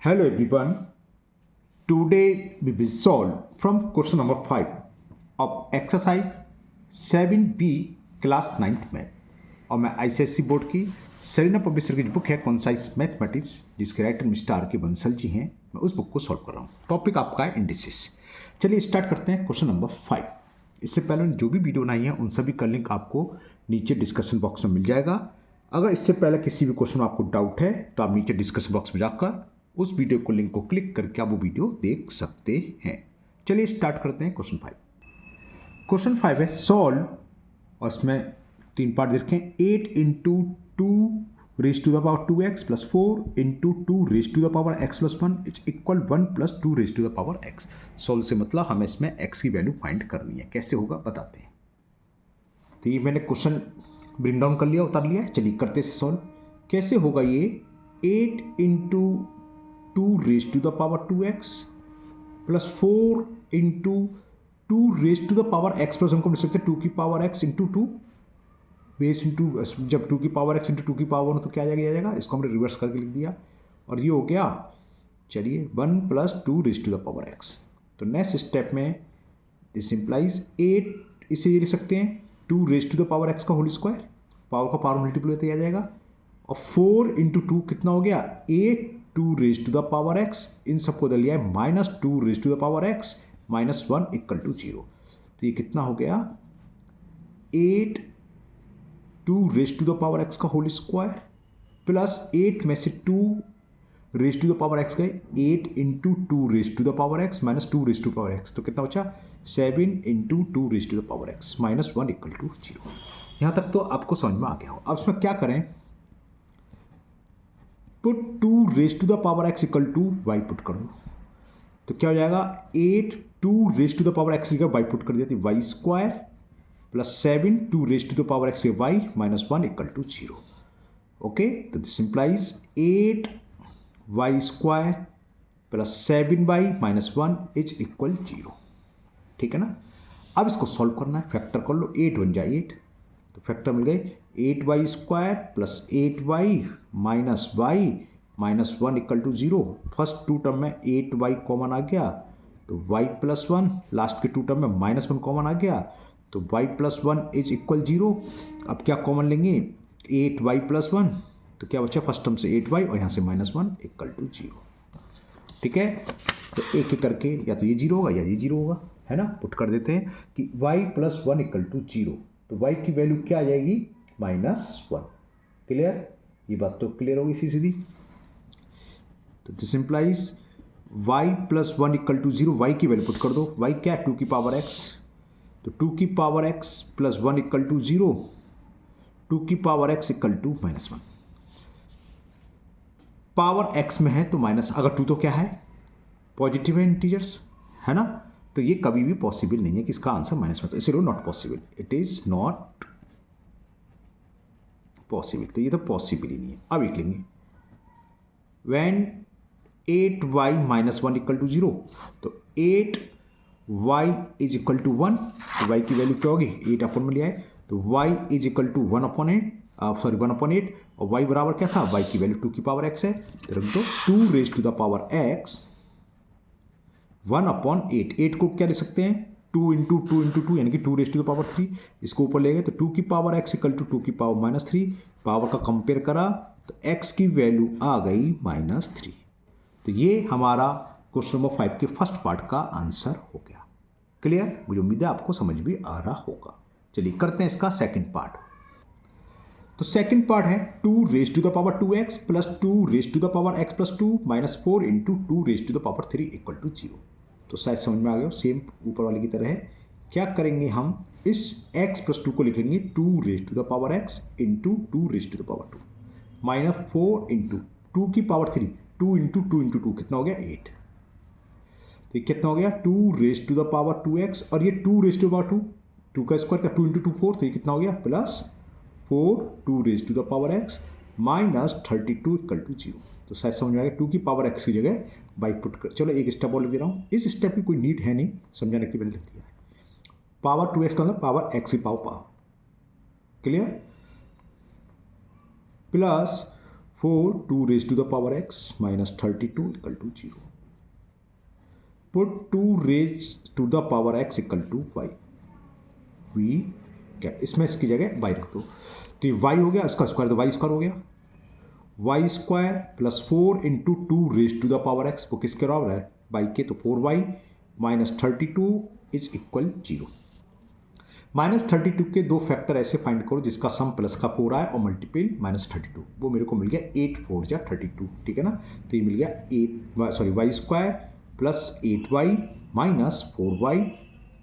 Hello everyone. Today we will solve from question number 5 of exercise 7B class 9th में और मैं ICSC board की Serena publisher की जो बुक है कॉन्साइज मैथमेटिक्स जिसके राइटर मिस्टर आर के बंसल जी हैं, मैं उस बुक को सॉल्व कर रहा हूँ। टॉपिक आपका है इंडिसेस। चलिए स्टार्ट करते हैं क्वेश्चन नंबर 5। इससे पहले जो भी वीडियो बनाई है उन सभी का लिंक आपको नीचे डिस्कशन बॉक्स में मिल जाएगा। अगर इससे पहले किसी भी क्वेश्चन में आपको डाउट है तो आप नीचे डिस्कशन बॉक्स में जाकर उस वीडियो को लिंक को क्लिक करके आप वो वीडियो देख सकते हैं। चलिए स्टार्ट करते हैं क्वेश्चन 5। क्वेश्चन 5 है सॉल्व और इसमें 3 पार्ट देखें। 8 into 2 raise to the power 2x plus 4 into 2 raise to the power x plus 1 is equal 1 plus 2 raise to the power x। Solve से मतलब हमें इसमें x की वैल्यू फाइंड करनी है। कैसे होगा बताते हैं। तो ये मैंने क्वेश्चन ब्रिंग डाउन कर लिया, उतार लिया है। चलिए करते से सॉल्व। कैसे होगा ये 8 into 2 raise to the power 2x plus 4 into 2 raise to the power x plus 1 को लिख सकते हैं 2 की power x into 2 base into, जब 2 की पावर x इंटू 2 की पावर 1 तो क्या आ जाएगा, इसको हमने रिवर्स करके लिख दिया और ये हो गया। चलिए 1 plus 2 raise to the power x। तो नेक्स्ट स्टेप में दिस इंप्लाइज 8, इसे ये लिख सकते हैं 2 raise to the power x का होल स्क्वायर, पावर का पावर मल्टीप्लाई होते आ जाएगा। और 4 इंटू 2 कितना हो गया 8 2 raise to the power x, इन सबको दे लिया है minus 2 raise to the power x minus 1 equal to 0। तो ये कितना हो गया 8 2 raise to the power x का होल स्क्वायर प्लस 8 में से 2 raise to the power x गए 8 into 2 raise to the power x minus 2 raise to the power x। तो कितना बचा 7 into 2 raise to the power x minus 1 equal to 0। यहाँ तक तो आपको समझ में आ गया हो। अब इसमें क्या करें, put 2 raise to the power x equal to y put कर दो। तो क्या हो जाएगा 8 2 raise to the power x equal y put कर दिया तो y square plus 7 2 raise to the power x y minus 1 equal to 0। Okay, तो this implies 8 y square plus 7y minus 1 is equal 0। ठीक है ना। अब इसको सॉल्व करना है, फैक्टर कर लो। 8 बन जाए 8, तो फैक्टर मिल गए 8y square plus 8y minus y minus 1 equal to 0। First 2 term में 8y कॉमन आ गया तो y प्लस 1, लास्ट के 2 टर्म में माइनस 1 कॉमन आ गया तो y प्लस 1 इज इक्वल 0। अब क्या कॉमन लेंगे 8y प्लस 1, तो क्या बचा फर्स्ट टर्म से 8y और यहाँ से माइनस 1 इक्वल टू 0। ठीक है, तो एक एक करके या तो ये 0 होगा या ये 0 होगा, है ना। पुट कर देते हैं कि y प्लस 1 इक्वल टू 0, तो y की वैल्यू क्या आ जाएगी माइनस 1। क्लियर, ये बात तो क्लियर होगी सीधी। तो this implies y plus 1 equal to 0, y की वैल्यू पुट कर दो। y क्या 2 की पावर x, तो 2 की power x plus 1 equal to 0, 2 की power x equal to minus 1। Power x में है तो माइनस, अगर 2 तो क्या है पॉजिटिव है, इंटीजर्स है ना। तो ये कभी भी पॉसिबल नहीं है कि इसका आंसर माइनस में, तो इसलिए not possible, it is not possible. तो ये तो पॉसिबल ही नहीं है। अब लिख लेंगे when 8y minus 1 equal to 0, तो 8y इज इक्वल टू 1, तो y की वैल्यू क्या होगी 8 अपन में लिया है तो y is equal to 1 upon 8 और y बराबर क्या था, y की वैल्यू 2 की पावर x है तो रख दो 2 raise to the power x 1 upon 8। 8 को क्या लिख सकते हैं 2 इंटू 2 इंटू 2 यानी कि 2 रेज टू द पावर 3। इसको ऊपर ले गए तो 2 की पावर x इक्वल टू 2 की पावर माइनस 3। पावर का कंपेयर करा तो x की वैल्यू आ गई माइनस 3। तो ये हमारा क्वेश्चन नंबर 5 के फर्स्ट पार्ट का आंसर हो गया। क्लियर, मुझे उम्मीद है आपको समझ भी आ रहा होगा। चलिए करते हैं इसका सेकंड पार्ट। तो सेकंड पार्ट है 2 raise to the power 2x plus 2 raise to the power x plus 2 minus 4 into 2 raise to the power 3 equal to 0। तो शायद समझ में आ गया, सेम ऊपर वाले की तरह है। क्या करेंगे हम इस x प्लस 2 को लिख लेंगे 2 raise to the power x into 2 raise to the power 2 minus 4 into 2 की पावर 3, 2 इंटू 2 इंटू 2 कितना हो गया 8। तो कितना हो गया 2 raise to the power 2x और ये 2 रेज टू द पावर 2, 2 का स्क्वायर का 2 इंटू 2 4, तो ये कितना हो गया plus 4 2 raise to the power x minus 32 equal to 0। तो शायद समझ में आएगा 2 की पावर x की जगह बाई पुट कर। चलो एक स्टेप और लिख दे रहा हूँ, इस स्टेप की कोई नीड है नहीं, समझाने के लिए लिख दिया है। पावर 2x का मतलब पावर x की power. Clear, plus 4 2 raised to the power x minus 32 equal to 0. Put 2 raised to the power x equal to y. v क्या इसमें इसकी जगह y रख दो, तो ये y हो गया, इसका स्क्वायर तो y स्क्वायर हो गया, y square plus 4 into 2 raise to the power x, वो किसके बराबर है, y के, तो 4y minus 32 is equal 0. Minus 32 के दो फैक्टर ऐसे फाइंड करो जिसका सम प्लस का 4 आए और मल्टीपल माइनस 32, वो मेरे को मिल गया 8 4 जा 32, ठीक है ना. तो ये मिल गया y square plus 8y minus 4y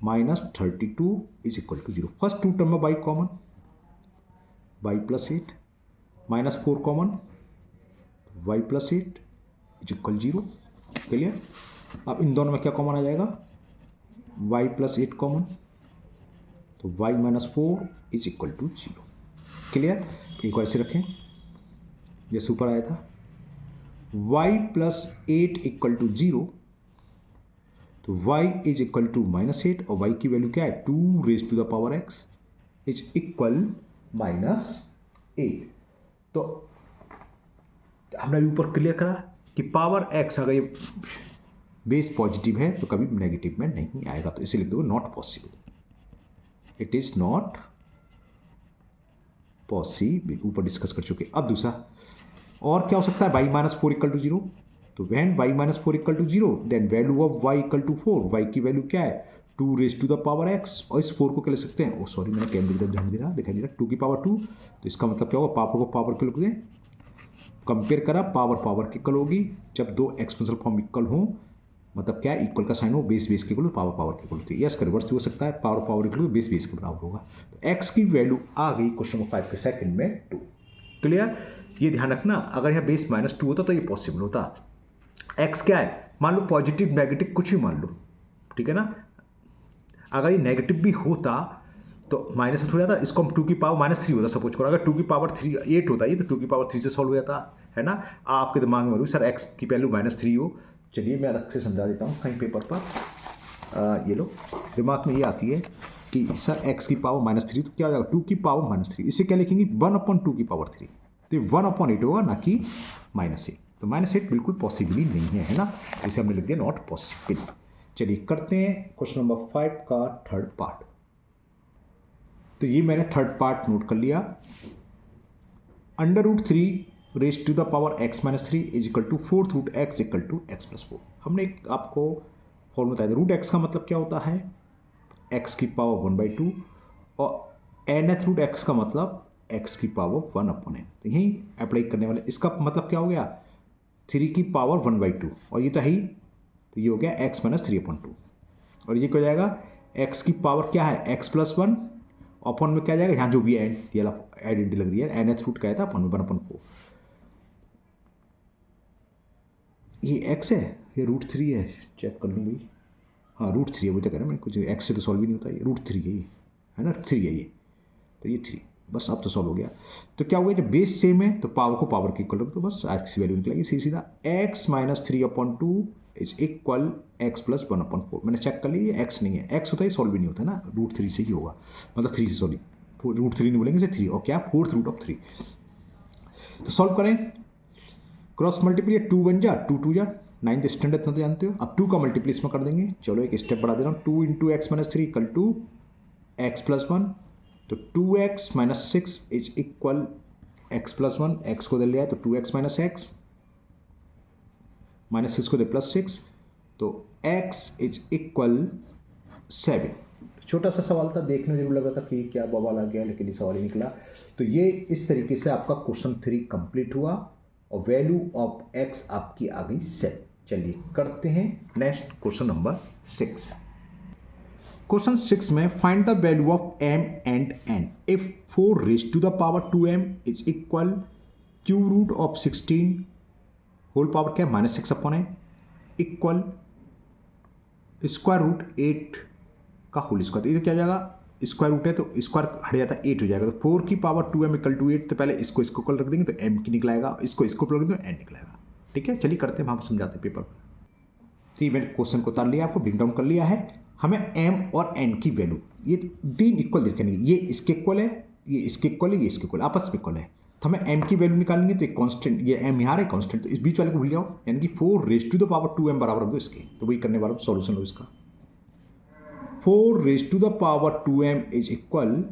minus 32 is equal to 0. First two term में y common, y plus 8 minus 4 common, y plus 8 is equal 0. Clear. अब इन दोनों में क्या कॉमन आ जाएगा, y प्लस 8 कॉमन, तो y minus 4 is equal to 0. Clear. एक बार ऐसे रखें जैसे ऊपर आया था, y प्लस 8 इक्वल टू 0, तो y is equal to minus 8 और y की वैल्यू क्या है, 2 raise to the power x is equal minus 8. तो हमने अभी ऊपर क्लियर करा कि पावर x अगर ये बेस पॉजिटिव है तो कभी नेगेटिव में नहीं आएगा, तो इसे लिख दो not possible, it is not possible. ऊपर डिस्कस कर चुके. अब दूसरा और क्या हो सकता है, y माइनस 4 इक्वल टू 0, तो when y minus 4 equal to 0 then value of y equal to 4, y की वैल्यू क्या है 2 raise to the power x, और इस 4 को क्या ले सकते हैं, सॉरी मैंने कैमरे की तरफ ध्यान दिखाई दे रहा 2 की पावर 2, तो इसका मतलब क्या होगा, पावर को पावर के लिख दें, कंपेयर करा पावर के इक्वल होगी जब दो एक्सपोनेंशियल फॉर्म इक्वल हो, मतलब क्या इक्वल का साइन हो, बेस के इक्वल पावर के इक्वल होती है. यस का रिवर्स हो सकता है, पावर इक्वल बेस के बराबर होगा. तो x की वैल्यू आ गई क्वेश्चन नंबर 5 के सेकंड में 2. क्लियर. ये ध्यान रखना, अगर यह बेस माइनस 2 होता तो ये पॉसिबल होता. x क्या है, मान लो पॉजिटिव नेगेटिव कुछ भी मान लो, ठीक है ना. अगर ये नेगेटिव भी होता तो माइनस में थोड़ा जाता, इसको हम 2 की पावर माइनस 3 होता सपोज करो. अगर 2 की पावर 3 8 होता ये, तो 2 की पावर 3 से सॉल्व हो जाता है ना. आपके दिमाग में सर x की वैल्यू माइनस 3 हो, चलिए मैं अलग से समझा देता हूँ कहीं पेपर पर. ये लो दिमाग में ये आती है कि सर x की पावर माइनस 3, तो क्या हो जाएगा 2 की पावर माइनस 3, इसे क्या लिखेंगे 1/2 की पावर 3, तो 1/8 होगा ना कि माइनस 8. तो माइनस 8 बिल्कुल पॉसिबल ही नहीं है ना, इसे हमने लिख दिया नॉट पॉसिबल. चलिए करते हैं क्वेश्चन नंबर 5 का थर्ड पार्ट. तो ये मैंने थर्ड पार्ट नोट कर लिया. √3 raise to the power x minus 3 is equal to 4th root x equal to x plus 4. हमने एक आपको फॉर्मूला बताया था, रूट x का मतलब क्या होता है, x की पावर 1/2, और nth रूट x का मतलब x की पावर 1/n. तो यही अप्लाई करने वाले, इसका मतलब क्या हो गया 3 की पावर 1/2, और ये तो है ही, तो ये हो गया x माइनस 3/2, और ये क्या हो जाएगा x की पावर क्या है x प्लस 1 अपॉन में क्या जाएगा, यहाँ जो भी आइडेंटिटी लग रही है nth रूट का है था अपॉन में 1/4. ये x है, ये √3 है, चेक कर लूँ भाई, हाँ √3 है, वो तो कह रहा है मैं, कुछ x से तो सॉल्व ही नहीं होता, ये √3 है, ये है ना 3 है ये, तो ये 3 बस अब तो सॉल्व हो गया. तो क्या हुआ, जब बेस सेम है तो पावर को पावर के इक्वल रख दो, बस x की वैल्यू निकलेगी सीधा. x minus 3/2 is equal x plus 1/4. मैंने चेक कर लिया ये x नहीं है, x होता है सॉल्व भी नहीं होता ना, √3 से ही होगा, मतलब 3 से सॉरी √3 नहीं बोलेंगे, 3 और क्या 4th रूट ऑफ 3. तो सॉल्व करें, क्रॉस मल्टीप्लाई 2 1 जा 2 2 जा 9th स्टैंडर्ड इतना तो जानते हो. अब 2 का मल्टीप्लाई इसमें कर देंगे, चलो एक स्टेप बढ़ा दे रहा हूँ, 2 into x minus 3 equal to x plus 1, तो 2x minus 6 is equal x plus 1, x को दे लिया तो 2x माइनस x, माइनस 6 को दे प्लस 6, तो x इज इक्वल 7. छोटा सा सवाल था, देखने में जरूर लग रहा था कि क्या बवाल आ गया, लेकिन ये सवाल ही निकला. तो ये इस तरीके से आपका क्वेश्चन 3 कंप्लीट हुआ और वैल्यू ऑफ x आपकी आ गई 7. चलिए करते हैं नेक्स्ट क्वेश्चन नंबर 6. क्वेश्चन 6 में find the value of m and n if 4 raise to the power 2m is equal cube root of 16 whole power क्या है minus 6/n equal square root 8 का whole square. तो ये क्या जाएगा, square root है तो स्क्वायर हट जाता है 8 हो जाएगा, तो 4 की पावर 2m इक्वल टू 8, तो पहले इसको इक्वल रख देंगे तो m की निकलाएगा, इसको रख देंगे तो n निकलेगा. ठीक है, चलिए करते हैं, हम समझाते हैं पेपर पर. तो मैंने क्वेश्चन को उतार लिया, आपको ब्रिंग डाउन कर लिया है. हमें m और n की वैल्यू ये 3 इक्वल दिखेंगे, ये इसके इक्वल है, ये इसके इक्वल है, ये इसके इक्वल आपस में इक्वल है. तो हमें m की वैल्यू निकालेंगे तो एक कांस्टेंट, ये m यहाँ है कांस्टेंट, तो इस बीच वाले को भूल जाओ, यानी कि 4 raise to the power 2m बराबर दो इसके। तो वही करने वाला सॉल्यूशन लो इसका। 4 raise to the power 2m is equal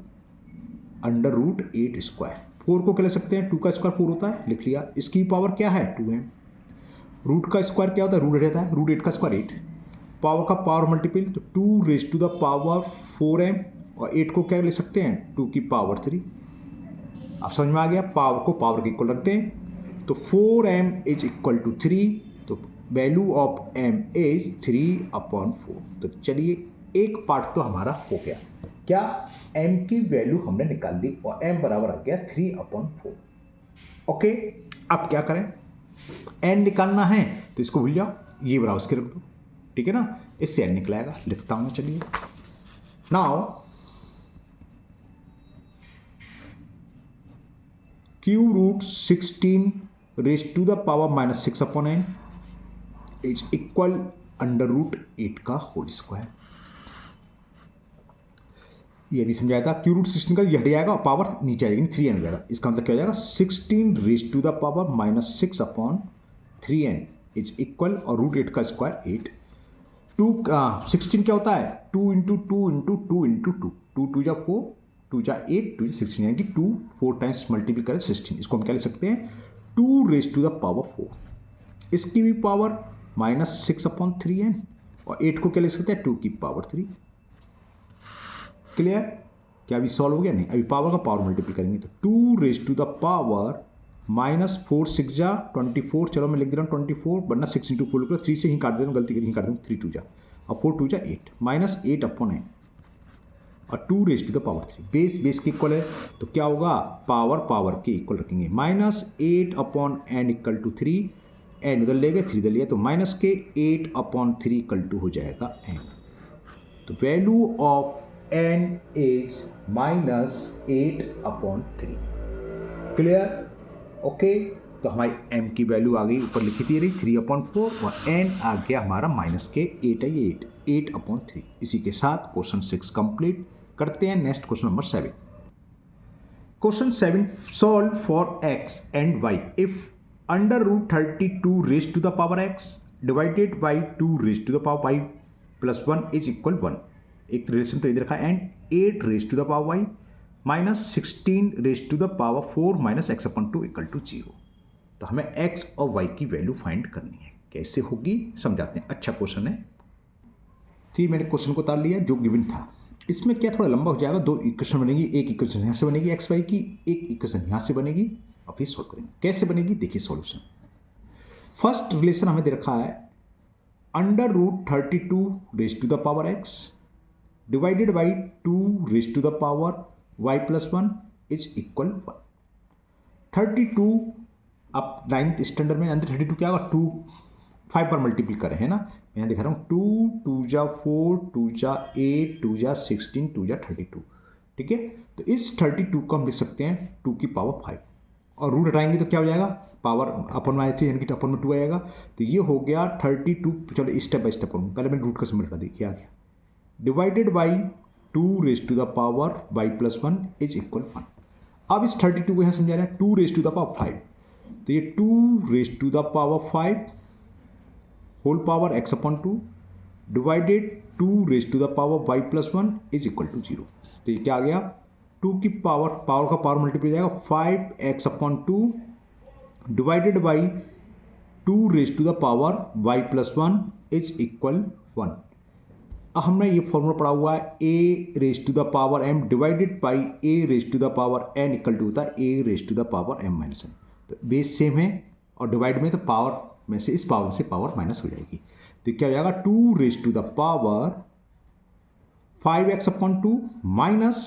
under root 8 square. 4 को क्या ले सकते हैं, 2 का स्क्वायर 4 होता है, लिख लिया। इसकी पावर क्या है 2m, रूट का स्क्वायर क्या होता है, रूट रहता है, रूट 8 का स्क्वायर 8, पावर का पावर मल्टीपल, तो 2 raise to the power 4m, और 8 को क्या ले सकते हैं 2 की पावर 3। अब समझ में आ गया, पावर को पावर के इक्वल रखते हैं, तो 4m इज इक्वल टू 3, तो वैल्यू ऑफ m इज 3/4। तो चलिए एक पार्ट तो हमारा हो गया, क्या m की वैल्यू हमने निकाल ली और m बराबर आ गया 3/4। ओके, अब क्या करें, n निकालना है तो इसको भूल जाओ, ये बराबर इसके रख दो, ठीक है ना, इससे n निकलाएगा, लिखता हूं। चलिए now cube root 16 raise to the power minus 6/n is equal under root 8 का होल स्क्वायर। ये भी समझाया था, क्यू रूट 16 का यह जाएगा और पावर नीचे आएगी, 3n हो जाएगा। इसका मतलब क्या हो जाएगा 16 raise to the power minus 6/3n is equal, और रूट 8 का स्क्वायर 8। 16 क्या होता है 2 इंटू 2 इंटू 2 इंटू 2, 2 2 जा 4, 2 जा 8, 2 जा 16, यानी कि 2 4 टाइम्स मल्टीपल करें 16। इसको हम क्या ले सकते हैं 2 रेज टू द पावर 4, इसकी भी पावर माइनस 6/3n, और 8 को क्या ले सकते हैं 2 की पावर 3। क्लियर, क्या अभी सॉल्व हो गया, नहीं, अभी पावर का पावर मल्टीपल करेंगे, तो 2 raise to the power minus 4 6 जा 24, चलो मैं लिख दे रहा हूँ 24, वरना 6 इंटू 4 3 से ही काट दे रहा हूँ, गलती करी काट दूँ, 3 2 जा और 4 2 जा 8, माइनस 8/n, और 2 raise to the power 3, base base के इक्वल है, तो क्या होगा पावर पावर के इक्वल रखेंगे, minus 8/n equal to 3, n उधर ले गए 3 इधर लिया, तो माइनस के 8/3 इक्वल टू हो जाएगा n। तो value of n is minus 8/3। Clear, okay, तो हमारी m की वैल्यू आ गई, ऊपर लिखी थी रही 3/4, और n आ गया हमारा माइनस के 8 है, ये 8/3। इसी के साथ क्वेश्चन 6 कंप्लीट करते हैं। Next question number 7। Question 7, solve for x and y if under root 32 raise to the power x divided by 2 raise to the power y plus 1 is equal 1। एक रिलेशन तो इधर रखा, and 8 raise to the power y minus 16 raise to the power 4 minus x/2 equal to 0। तो हमें x और y की value find करनी है, कैसे होगी समझाते हैं। अच्छा क्वेश्चन है, ठीक, मैंने क्वेश्चन को उतार लिया जो गिवन था। इसमें क्या थोड़ा लंबा हो जाएगा, 2 इक्वेशन बनेगी, एक इक्वेशन यहाँ से बनेगी एक्स वाई की, एक इक्वेशन यहाँ से बनेगी, और फिर सॉल्व करेंगे। कैसे बनेगी देखिए सॉल्यूशन। फर्स्ट रिलेशन हमें दे रखा है under root 32 raise to the power x divided by 2 raise to the power y plus 1 is equal 1। 32 अब 9th स्टैंडर्ड में अंदर 32 क्या होगा 2 5 पर मल्टीपल करें, है ना, यहाँ दिखा रहा हूँ 2 2 जा 4 2 जा 8 2 जा 16 2 जा 32, ठीक है। तो इस 32 को हम लिख सकते हैं 2 की पावर 5, और रूट हटाएंगे तो क्या हो जाएगा पावर अपन में आए थे, यानी कि अपन में 2 आएगा, तो ये हो गया 32। चलो स्टेप बाय स्टेप करूँ, पहले मैंने रूट का सिंबल हटा दिया, आ गया divided by 2 raise to the power y plus 1 is equal 1। अब इस 32 को यहाँ समझा रहे हैं 2 रेज टू द पावर 5, तो ये 2 raise to the power 5 whole power x/2 divided 2 raise to the power y plus 1 is equal to 0। तो ये क्या आ गया 2 की पावर का पावर मल्टीप्लाई जाएगा 5x/2 divided by 2 raise to the power y plus 1 is equal 1। अब हमने ये फॉर्मूला पढ़ा हुआ है a raise to the power m divided by a raise to the power n equal to होता है a raise to the power m minus n। तो base same है और डिवाइड में तो पावर में से इस पावर से पावर माइनस हो जाएगी, तो क्या हो जाएगा 2 raise to the power 5x/2 minus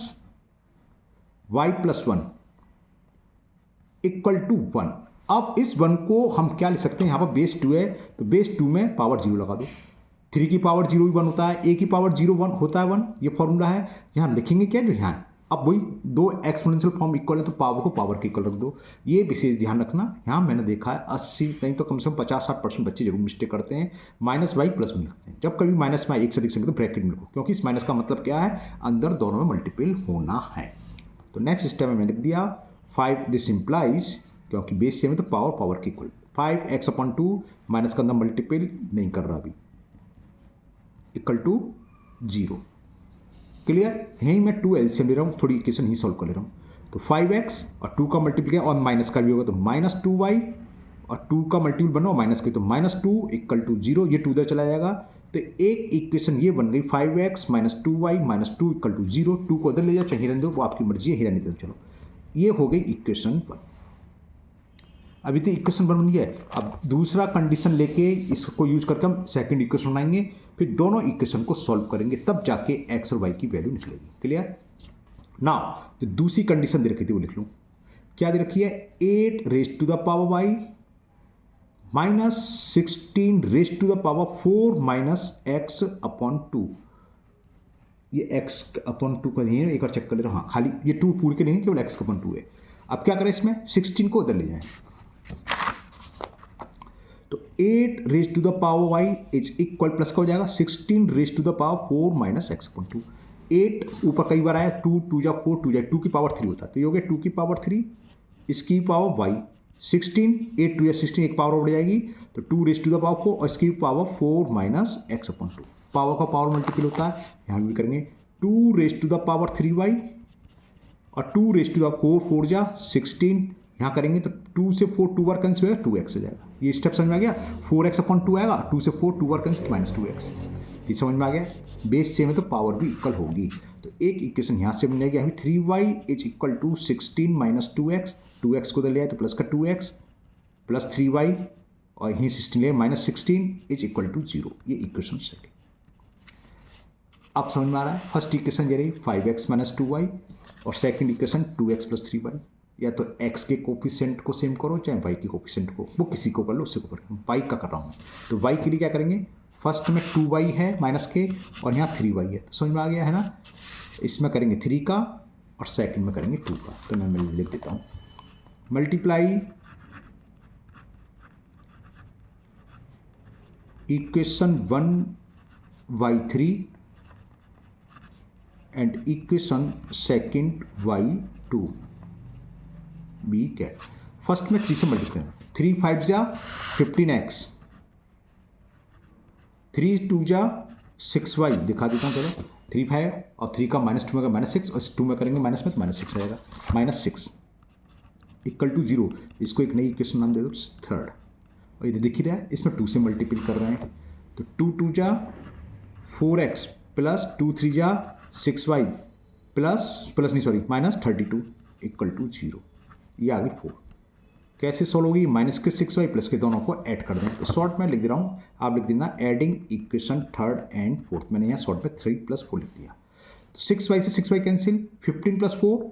y plus 1 equal to 1। अब इस 1 को हम क्या लिख सकते हैं, यहाँ पर बेस 2 है तो बेस 2 में पावर 0 लगा दो, 3 की पावर 0 भी 1 होता है, a की पावर 0 1 होता है 1, ये फॉर्मूला है। यहाँ लिखेंगे क्या जो यहाँ है, अब वही 2 एक्सपोनेंशियल फॉर्म इक्वल है तो पावर को पावर के इक्वल रख दो। ये विशेष ध्यान रखना, यहाँ मैंने देखा है 80 नहीं तो कम से कम 50-60% बच्चे जरूर मिस्टेक करते हैं, माइनस वाई प्लस में लिखते हैं। जब कभी माइनस में एक से लिख सकते तो ब्रैकेट में लिखो, क्योंकि इस माइनस का मतलब क्या है अंदर दोनों में मल्टीपल होना है। तो नेक्स्ट स्टेप में मैंने लिख दिया 5 दिस इम्प्लाइज, क्योंकि बेस सेम है तो पावर पावर के इक्वल, 5x/2 माइनस का अंदर मल्टीपल नहीं कर रहा अभी, इक्वल टू 0। क्लियर? यहीं मैं 2 एलसीएम ले रहा हूँ, थोड़ी इक्वेशन ही सॉल्व कर ले रहा हूँ। तो 5x और 2 का मल्टीपल और माइनस का भी होगा तो -2y, और 2 का मल्टीपल बनो माइनस का तो -2 इक्वल टू 0। ये 2 उधर चला जाएगा तो एक इक्वेशन ये बन गई 5x - 2y - 2 इक्वल टू 0। 2 को उधर ले जाओ, चाहे हिरन दो, वो आपकी मर्जी है, हिरन दो। चलो ये हो गई इक्वेशन 1। अभी तो इक्वेशन 1 बन गया है। अब दूसरा कंडीशन लेके इसको यूज करके हम सेकंड इक्वेशन बनाएंगे, फिर दोनों इक्वेशन को सॉल्व करेंगे, तब जाके x और y की वैल्यू निकलेगी। क्लियर? नाउ जो दूसरी कंडीशन दे रखी थी वो लिख लूँ। क्या दे रखी है? 8 - 16 -x/4 ये x/2 का नहीं है, एक बार चेक कर ले रहा हूँ। हाँ, खाली ये 2 पूरे के नहीं है, केवल x/2 है। अब क्या करें इसमें? 16 को उधर ले जाएं तो 8 इज इक्वल, प्लस का हो जाएगा 16 x/2। 8 ऊपर कई बार आया, 2 2 जा 4, 2 जा 2 की पावर 3 होता है, तो ये हो गया 2 की पावर 3, इसकी पावर y 16, 8 2 या 16, एक पावर बढ़ जाएगी तो 2 और इसकी पावर 4 - x/2। पावर का पावर मल्टीपल होता है, यहाँ भी करेंगे 2 3y और 2 4 जा 16, यहाँ करेंगे तो 2 से 4 2 बार कैंसिल होगा, 2x हो जाएगा। ये स्टेप समझ में आ गया? 4x/2 आएगा, 2 से 4 2 बार कैंसिल -2x। ये समझ में आ गया? बेस सेम है तो पावर भी इक्वल होगी। तो एक इक्वेशन यहाँ से बन जाएगी, हमें 3y is equal to 16 - 2x, 2x को उधर ले आए तो प्लस का 2x प्लस 3y और यहीं 16 ले -16 इज इक्वल टू 0। ये इक्वेशन सेकंड। अब समझ में आ रहा है? फर्स्ट इक्वेशन ये रही 5x - 2y और सेकंड इक्वेशन 2x + 3y। या तो x के कोफिशिएंट को सेम करो, चाहे y के कोफिशिएंट को, वो किसी को कर लो, उससे को करो। y का कर रहा हूँ तो y के लिए क्या करेंगे? फर्स्ट में 2y है माइनस के और यहाँ 3y है, तो समझ में आ गया है ना? इसमें करेंगे 3 का और सेकंड में करेंगे 2 का। तो मैं लिख देता हूँ multiply equation 1y3 and equation second y2 be get. First में 3 से मल्टीप्लाई, 3 5 जा 15x, 3 2 जा 6y, दिखा देता हूँ चलो। 3 5 और 3 का -2 में -6 और 2 में करेंगे माइनस में तो -6 आएगा, -6 इक्वल टू 0। इसको एक नई इक्वेशन नाम दे दो थर्ड। और इधर दिख ही रहा है, इसमें 2 से मल्टीपल कर रहे हैं तो 2 2 जा 4x प्लस 2 3 जा 6y -32 इक्वल टू 0। ये आ गई 4। कैसे सॉल्व होगी? माइनस के 6y प्लस के दोनों को ऐड कर दें। तो शॉर्ट में लिख दे रहा हूँ, आप लिख देना adding equation third and fourth. मैंने यहाँ शॉर्ट में 3 + 4 लिख दिया। तो 6y से 6y कैंसिल, 15 + 4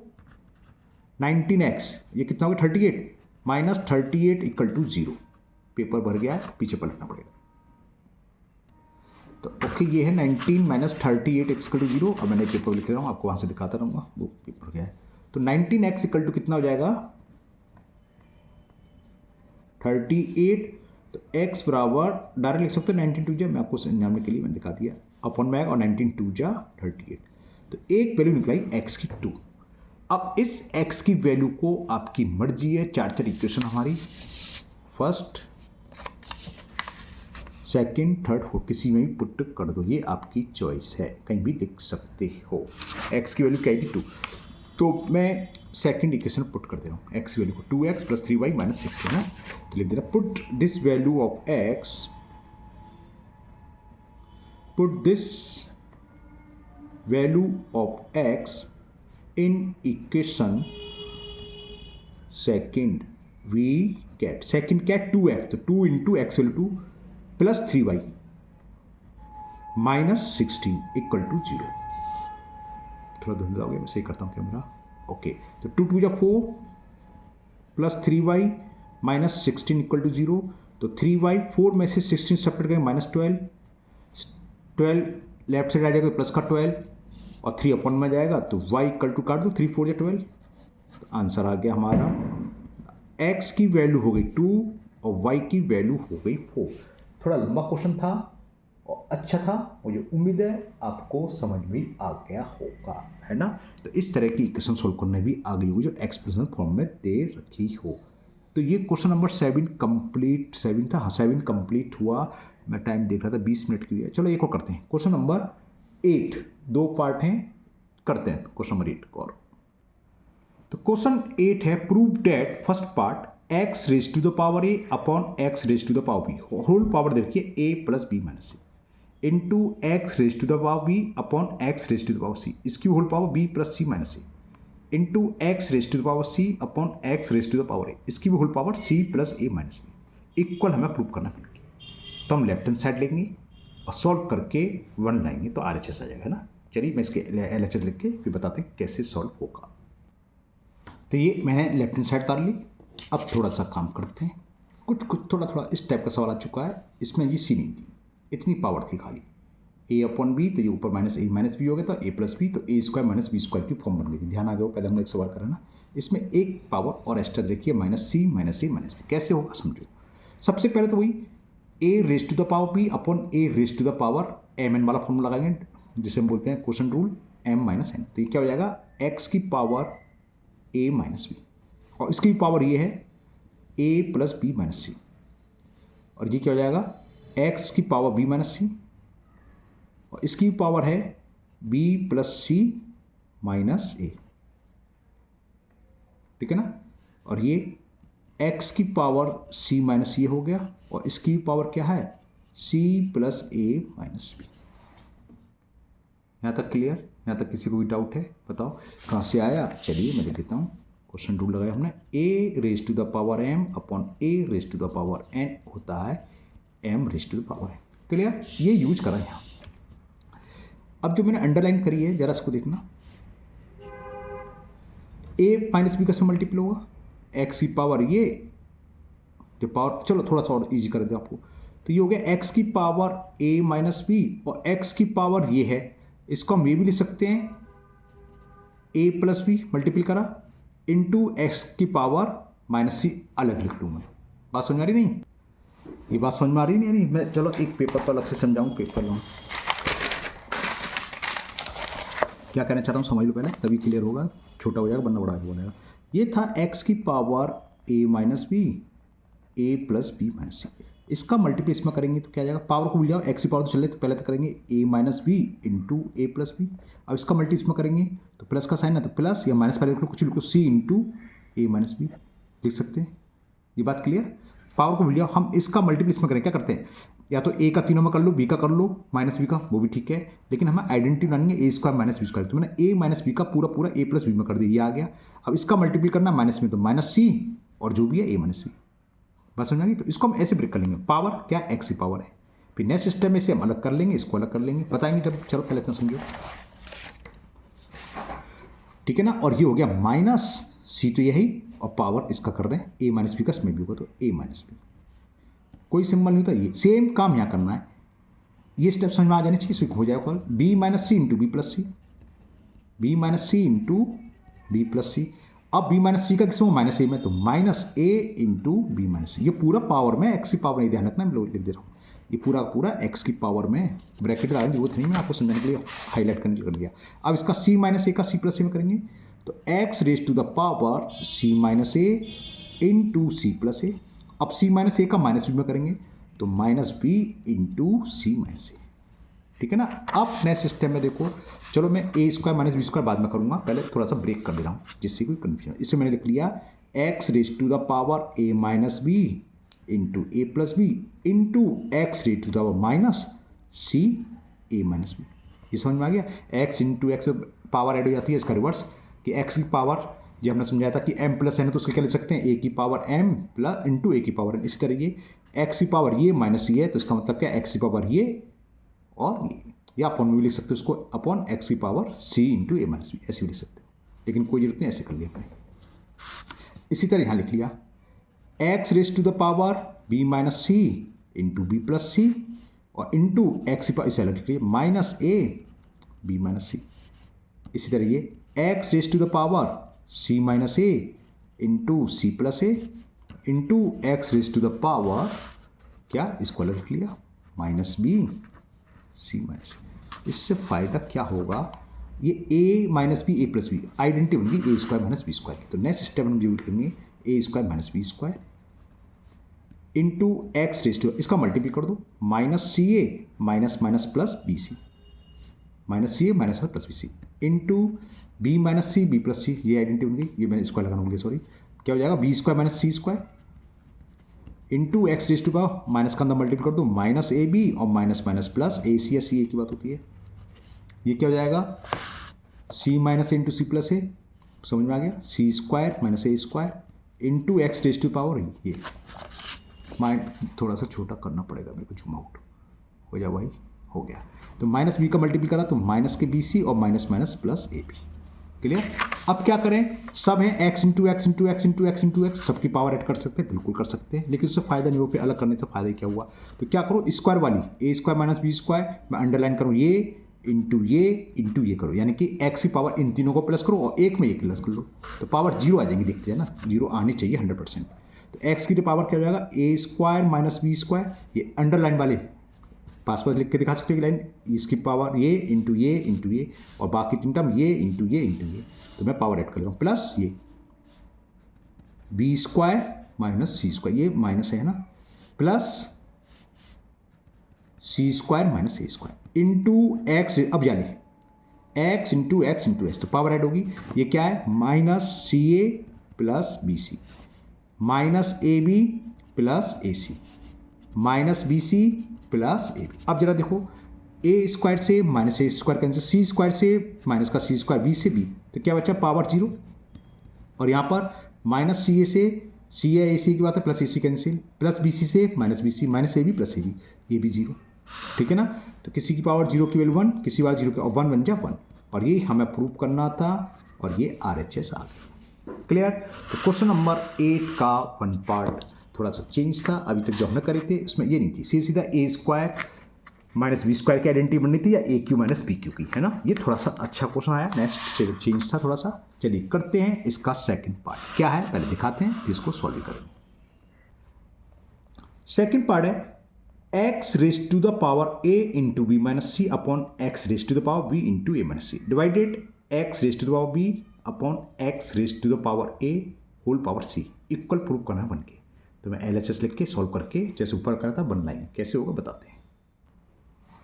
19x, ये कितना हो गया 38 -38 इक्वल टू 0। पेपर भर गया है, पीछे पलटना पड़ेगा। तो ओके, ये है 19 - 38 इक्वल टू 0। अब मैंने पेपर लिख रहा हूँ, आपको वहाँ से दिखाता रहूँगा, वो पेपर भर गया है। तो 19x इक्वल टू कितना हो जाएगा 38। तो x बराबर डायरेक्ट लिख सकते हो 19 2 जा, मैं आपको समझाने के लिए मैंने दिखा दिया, अपॉन में और 19 2 जा 38। तो एक वैल्यू निकलाई x की 2। अब इस x की वैल्यू को आपकी मर्जी है, 4 इक्वेशन हमारी, फर्स्ट सेकंड थर्ड हो, किसी में भी पुट कर दो, ये आपकी चॉइस है, कहीं भी लिख सकते हो। x की वैल्यू क्या थी 2, तो मैं सेकंड इक्वेशन पुट कर दे रहा हूँ, x वैल्यू को 2x + 3y - 16 है। तो लिख दे रहा put this value of x, put this value of x in equation second, we get second क्या 2x, तो 2 × x वैल्यू 2 प्लस 3y -16 इक्वल टू 0। थोड़ा धुंधला हो गया, मैं सही करता हूँ कैमरा। ओके, तो 2 2 जा 4 प्लस 3y -16 इक्वल टू 0। तो 3y 4 में से 16 सेपरेट करेंगे -12, 12 लेफ्ट साइड आ जाएगा प्लस का 12 और 3 अपॉन में जाएगा तो y इक्वल टू काट दो, 3 4 जा 12। तो आंसर आ गया हमारा, x की वैल्यू हो गई 2 और y की वैल्यू हो गई 4। थोड़ा लंबा क्वेश्चन था और अच्छा था, मुझे उम्मीद है आपको समझ में आ गया होगा, है ना। तो इस तरह की इक्वेशन सोल्व करने भी आ गई होगी जो एक्सप्रेशन फॉर्म में दे रखी हो। तो ये क्वेश्चन नंबर 7 कंप्लीट 7 था, हाँ 7 कंप्लीट हुआ। मैं टाइम देख रहा था 20 मिनट की है। चलो एक और करते हैं, क्वेश्चन नंबर 8, 2 पार्ट हैं, करते हैं क्वेश्चन नंबर 8 को। और तो क्वेश्चन 8 है, prove that first part x raise to the power a upon x raise to the power b, whole power देखिए a plus B minus A into x raise to the power b upon x raise to the power c, इसकी whole power b plus c minus A into x raise to the power c upon x raise to the power a, इसकी भी whole power c plus a minus b, equal हमें prove करना पड़ेगा। तो हम left hand side लेंगे और solve करके 1 लाएंगे तो RHS आ जाएगा ना। चलिए मैं इसके LHS लिख के फिर बताते हैं कैसे सॉल्व होगा। तो ये मैंने लेफ्ट हैंड साइड उतार ली। अब थोड़ा सा काम करते हैं, कुछ थोड़ा इस टाइप का सवाल आ चुका है। इसमें ये सी नहीं थी, इतनी पावर थी खाली a अपॉन बी, तो ये ऊपर माइनस ए माइनस बी हो गया, तो a प्लस बी, तो ए स्क्वायर माइनस बी स्क्वायर की फॉर्म बन गई थी। ध्यान आ गया, पहले हमने एक सवाल करा ना, इसमें एक पावर और एक्स्ट्रा देखिए minus c minus a minus b, कैसे होगा समझो। सबसे पहले तो वही a raise to the power b upon a raise to the power m n वाला फॉर्मूला लगाएंगे, जिसे हम बोलते हैं question rule m minus n. तो ये क्या हो जाएगा, x की पावर a माइनस बी, और इसकी पावर ये है a प्लस बी माइनस सी, और ये क्या हो जाएगा x की पावर b माइनस सी, और इसकी पावर है b प्लस सी माइनस ए, ठीक है ना। और ये x की पावर c माइनस ये हो गया, और इसकी पावर क्या है c प्लस ए माइनस बी। यहाँ तक क्लियर, यहाँ तक किसी को भी डाउट है बताओ कहाँ से आया। चलिए मैं लिख देता हूँ, क्वेश्चन रूल लगाया हमने, a raise to the power m upon a raise to the power n होता है m raise to the power n। Clear, ये यूज करा यहाँ। अब जो मैंने अंडरलाइन करी है जरा इसको देखना, a माइनस बी का से मल्टीपल होगा, x की पावर ये जो पावर, चलो थोड़ा सा और ईजी कर दें आपको, तो ये हो गया x की पावर a माइनस बी, और x की पावर ये है, इसको हम ये भी लिख सकते हैं a प्लस बी मल्टीपल करा इंटू एक्स की पावर माइनस सी, अलग लिख लूँ मैं। बात समझ आ रही नहीं, ये बात समझ में आ रही नहीं। मैं चलो एक पेपर पर अलग से समझाऊँ, पेपर लाऊँ, क्या कहना चाहता हूँ समझ लो पहले, तभी क्लियर होगा, छोटा हो जाएगा वरना बड़ा बनेगा। ये था x की power a minus B a plus B minus C, इसका मल्टीप्ल इसमें करेंगे तो क्या आ जाएगा, पावर को भूल जाओ, x की पावर तो चले, तो पहले तो करेंगे a minus b into a plus b. अब इसका मल्टी इसमें करेंगे तो प्लस का साइन है तो प्लस, या माइनस पहले लिख लो, कुछ लिखो c into a minus B लिख सकते हैं। ये बात क्लियर, पावर को भूल जाओ, हम इसका मल्टीप्ल इसमें करें, क्या करते हैं, या तो a का तीनों में कर लो, b का कर लो, माइनस बी का, वो भी ठीक है, लेकिन हमें आइडेंटिटी बनानी है a square minus B square, तो मैंने a माइनस बी का पूरा a प्लस बी में कर दिया, ये आ गया। अब इसका मल्टीप्ल करना माइनस में, तो माइनस सी और जो भी है a माइनस बी, बस समझ आ गई। तो इसको हम ऐसे ब्रेक कर लेंगे, पावर क्या x की पावर है, फिर नेक्स्ट सिस्टम में से हम अलग कर लेंगे, इसको अलग कर लेंगे, बताएंगे जब, चलो पहले इतना समझो, ठीक है ना। और ये हो गया माइनस सी, तो यही, और पावर इसका कर रहे हैं a माइनस बी का, इसमें भी होगा तो a माइनस बी, कोई सिंबल नहीं होता। ये सेम काम यहाँ करना है, ये स्टेप समझ में आ जाने चाहिए, इसको हो जाएगा b minus C into B plus सी, B minus C into B plus सी। अब b माइनस सी का किस में माइनस ए में, तो माइनस ए इंटू बी माइनस सी, ये पूरा पावर में x की पावर नहीं, ध्यान रखना, मैं लिख दे रहा हूँ, ये पूरा x की पावर में, ब्रैकेट लगाने की जरूरत नहीं, मैं आपको समझाने के लिए हाईलाइट करने कर दिया। अब इसका c माइनस ए का c प्लस ए में करेंगे, तो x raise to the power c minus A into C plus A. अब c माइनस ए का माइनस बी में करेंगे, तो माइनस बी इंटू सी माइनस ए, ठीक है ना। अब नए सिस्टम में देखो, चलो मैं a square minus B square बाद में करूंगा, पहले थोड़ा सा ब्रेक कर दे रहा हूँ जिससे कोई कन्फ्यूजन। इससे मैंने लिख लिया x raise to the power a minus b into a plus b into x raise to the power minus C A minus b. ये समझ में आ गया, x into x power add हो जाती है, इसका रिवर्स कि x की पावर, जो हमने समझाया था कि m प्लस n है, तो उसके क्या लिख सकते हैं, a की power m plus into a की पावर n। इसी तरह ये x की पावर ये माइनस c है, तो इसका मतलब क्या, x की पावर ये और ये, या अपॉन में भी लिख सकते हो उसको, अपॉन एक्स की power C into a minus B, ऐसे भी लिख सकते हो, लेकिन कोई जरूरत नहीं, ऐसे कर लिया अपने। इसी तरह यहाँ लिख लिया X raise to the power B minus C into B plus C, और इंटू एक्स की पावर, इसे अलग लिख लिया minus A B minus C. इसी तरह ये X raise to the power C minus A into C plus A into x raise to the power क्या, इसको अलग लिख लिया माइनस बी सी माइनस, इससे फ़ायदा क्या होगा, ये A minus B A plus B identity बन गई A square minus B square की। तो नेक्स्ट स्टेप हम डिवाइड करेंगे A square minus B square into x raise to, इसका मल्टीप्लाई कर दो, माइनस सी ए minus minus plus B C, minus सी ए minus plus B C into B minus C B plus C, ये identity बन गई, ये मैंने स्क्वायर लगाना भूल गया सॉरी, क्या हो जाएगा b square minus c square into x raise to power minus का अंदर मल्टीप्लाई कर दो, माइनस ए बी और माइनस माइनस प्लस ए सी, या सी ए की बात होती है, ये क्या हो जाएगा C minus into C plus A, समझ में आ गया, C square minus A square into x raise to power ये थोड़ा सा छोटा करना पड़ेगा मेरे को, जूम आउट हो जाए भाई, हो गया। तो माइनस बी का मल्टीपल करा तो माइनस के बी सी और माइनस माइनस प्लस ए बी, क्लियर। अब क्या करें, सब है x into x into x into x into x, सबकी पावर ऐड कर सकते हैं, बिल्कुल कर सकते हैं, लेकिन उससे फायदा नहीं हो, फिर अलग करने से फायदा क्या हुआ। तो क्या करो, स्क्वायर वाली ए स्क्वायर माइनस बी स्क्वायर मैं अंडरलाइन करूँ, ये इंटू ये करो, यानी कि एक्स की पावर इन तीनों को प्लस करो और एक में ये प्लस कर लो, तो पावर जीरो आ जाएंगी, देखते हैं ना, जीरो आनी चाहिए 100%। तो एक्स की पावर क्या हो जाएगा ए स्क्वायर माइनस बी स्क्वायर, ये अंडरलाइन वाले पास लिख के दिखा सकते हो लाइन, इसकी पावर ये इंटू ये और बाकी तीन टर्म ये इंटू ये, तो मैं पावर ऐड कर लेता हूँ, प्लस ये b square minus c square, ये माइनस है ना, प्लस सी स्क्वायर माइनस ए स्क्वायर इंटू एक्स, अब यानी x into x into s, तो पावर ऐड होगी, ये क्या है minus C a plus B C minus A B plus A c minus B c plus A b. अब जरा देखो, ए स्क्वायर से माइनस ए स्क्वायर कैंसिल, सी स्क्वायर से माइनस का सी स्क्वायर, बी से बी, तो क्या बचा पावर जीरो, और यहाँ पर माइनस सी ए से सी ए सी की बात है, प्लस ए सी कैंसिल, प्लस बी सी से minus B C minus A B plus A B, ये भी जीरो, ठीक है ना। तो किसी की पावर जीरो की वैल्यू वन, किसी बार जीरो की, और वन बन जा वन, और ये हमें प्रूव करना था, और ये RHS आ गया, क्लियर। तो क्वेश्चन नंबर 8 का वन पार्ट थोड़ा सा चेंज था, अभी तक जो हमने करे थे उसमें ये नहीं थी, सीधा ए स्क्वायर माइनस बी स्क्वायर की आइडेंटिटी बननी थी, या ए क्यू माइनस बी क्यू की, है ना। ये थोड़ा सा अच्छा क्वेश्चन आया, नेक्स्ट चेंज था थोड़ा सा। चलिए करते हैं इसका सेकंड पार्ट, क्या है पहले दिखाते हैं फिर इसको सॉल्व करेंगे। सेकंड पार्ट है x raise to the power a into B minus c upon x raise to the power b into a minus c divided x raise to the power b upon x raise to the power a whole power c equal prove करना बन के। तो मैं LHS लिख के solve करके जैसे ऊपर करा था वन लाइन कैसे होगा बताते हैं।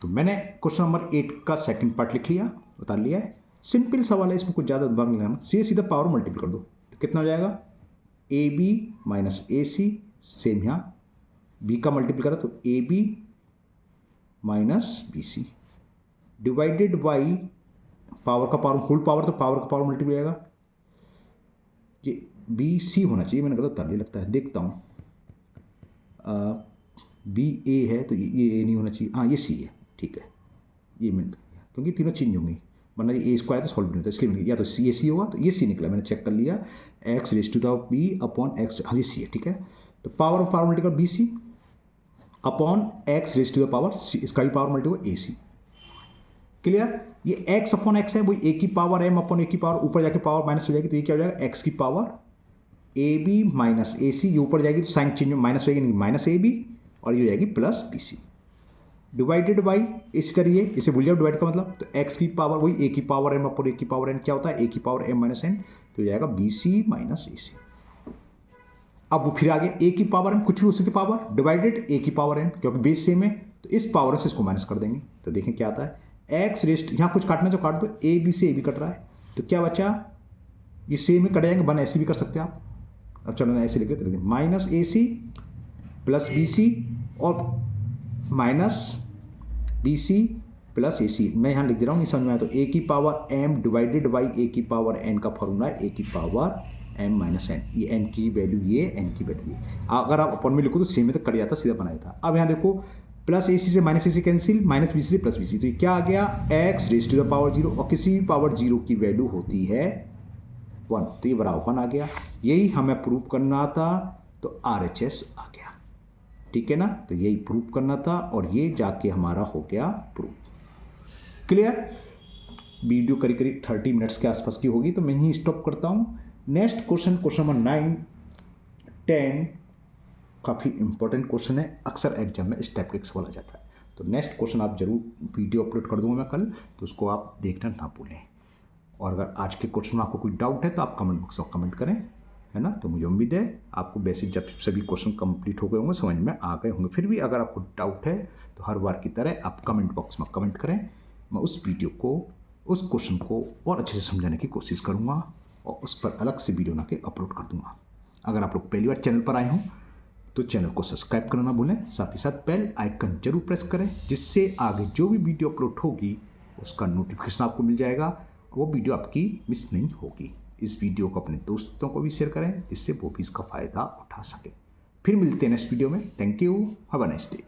तो मैंने क्वेश्चन नंबर 8 का सेकंड पार्ट लिख लिया, उतार लिया है, सिंपल सवाल है, इसमें कुछ ज़्यादा दिमाग नहीं लगाना, सीधा पावर मल्टीपल कर दो, तो कितना हो जाएगा a B minus a c, same यहाँ बी का मल्टीपल करा तो a B minus B c divided by power का पावर होल पावर, तो पावर का पावर मल्टीपल आएगा, ये बी सी होना चाहिए, मैंने गलत उतार लिया लगता है, देखता हूँ बी ए है तो ये ए नहीं होना चाहिए, हाँ ये सी है, ठीक है, ये मैंने क्योंकि तीनों चेंज होंगे, वरना ये ए स्क्वायर तो सॉल्व नहीं होता, इसलिए या तो सी ए सी होगा, तो ये सी निकला, मैंने चेक कर लिया, X raise to the B upon X, हाँ ये सी है, ठीक है। तो power of power multiple B C upon x raise to the power C, इसका भी power multiple A C, clear. ये x अपॉन एक्स है, वही a की पावर m अपॉन a की पावर, ऊपर जाके पावर माइनस हो जाएगी, तो ये क्या हो जाएगा x की power A B minus a सी, ये ऊपर जाएगी तो साइन चेंज माइनस हो जाएगी, माइनस ए बी, और ये हो जाएगी plus B c divided by, इसी तरीके इसे भूल जाओ, डिवाइड का मतलब, तो x की पावर वही a की पावर m अपॉन a की पावर n क्या होता है, a की पावर m माइनस n, तो हो जाएगा बी सी माइनस ए सी। अब वो फिर आगे a की पावर m कुछ भी हो सकती पावर डिवाइडेड a की पावर n, क्योंकि बेस सेम है तो इस पावर से इसको माइनस कर देंगे, तो देखें क्या आता है एक्स रेस्ट, यहाँ कुछ काटना जो काट दो, ए बी से ए बी कट रहा है, तो क्या बचा, ये सेम ही कट जाएंगे, वन ऐसे भी कर सकते हैं आप, अब चलो ना ऐसे लिख देते, minus a C plus B c और माइनस बी सी प्लस ए सी, मैं यहाँ लिख दे रहा हूँ, नहीं समझ में आया तो ए की पावर एम डिवाइडेड बाई ए की पावर एन का फॉर्मूला है ए की पावर एम माइनस एन, ये एन की वैल्यू ये, एन की वैल्यू ये, अगर आप अपॉन में लिखो तो सेम में तो कट जाता, सीधा बनाया था। अब यहाँ देखो प्लस ए सी से minus a C cancel, minus B C से प्लस बी सी, तो ये क्या आ गया x raise to the power zero, और किसी भी पावर जीरो की वैल्यू होती है वन, तो ये बराबर वन आ गया, यही हमें प्रूव करना था, तो RHS आ गया, ठीक है ना। तो यही प्रूव करना था और ये जाके हमारा हो गया प्रूव, क्लियर। वीडियो करीब करीब 30 मिनट्स के आसपास की होगी, तो मैं यहीं स्टॉप करता हूँ। नेक्स्ट क्वेश्चन नंबर 9 10 काफ़ी इंपॉर्टेंट क्वेश्चन है, अक्सर एग्जाम में इस टाइप का एक सवाल आ जाता है। तो नेक्स्ट क्वेश्चन आप जरूर वीडियो अपलोड कर दूँगा मैं कल, तो उसको आप देखना ना भूलें। और अगर आज के क्वेश्चन में आपको कोई डाउट है तो आप कमेंट बॉक्स में कमेंट करें, है ना। तो मुझे उम्मीद है आपको बेसिक जब सभी क्वेश्चन कंप्लीट हो गए होंगे, समझ में आ गए होंगे। फिर भी अगर आपको डाउट है तो हर बार की तरह आप कमेंट बॉक्स में कमेंट करें, मैं उस वीडियो को, उस क्वेश्चन को और अच्छे से समझाने की कोशिश करूँगा और उस पर अलग से वीडियो बना के अपलोड कर दूँगा। अगर आप लोग पहली बार चैनल पर आए हों तो चैनल को सब्सक्राइब करना ना भूलें, साथ ही साथ बेल आइकन जरूर प्रेस करें, जिससे आगे जो भी वीडियो अपलोड होगी उसका नोटिफिकेशन आपको मिल जाएगा, वो वीडियो आपकी मिस नहीं होगी। इस वीडियो को अपने दोस्तों को भी शेयर करें, जिससे वो भी इसका फ़ायदा उठा सकें। फिर मिलते हैं नेक्स्ट वीडियो में। Thank you, have a nice day.